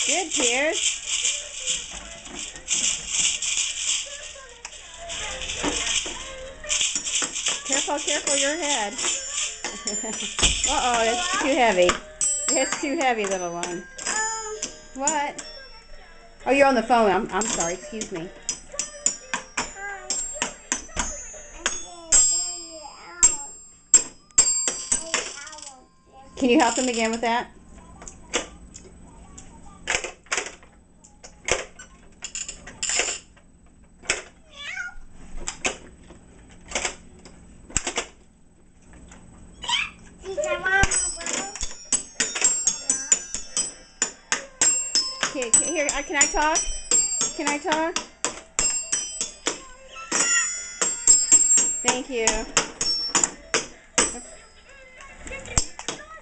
Good, Pierce. Careful, careful your head. Uh-oh, it's too heavy. It's too heavy, little one. What? Oh, you're on the phone. I'm sorry. Excuse me. Can you help him again with that? Here, can I talk? Can I talk? Thank you.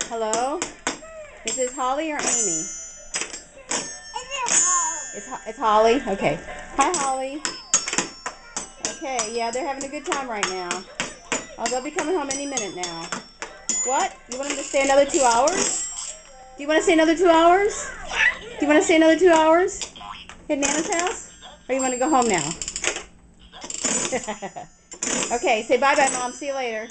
Hello? Is this Holly or Amy? It's Holly? Okay. Hi, Holly. Okay, yeah, they're having a good time right now. Oh, they'll be coming home any minute now. What? You want them to stay another 2 hours? Do you want to stay another 2 hours? Do you want to stay another 2 hours at Nana's house? Or you want to go home now? Okay, say bye-bye, Mom. See you later.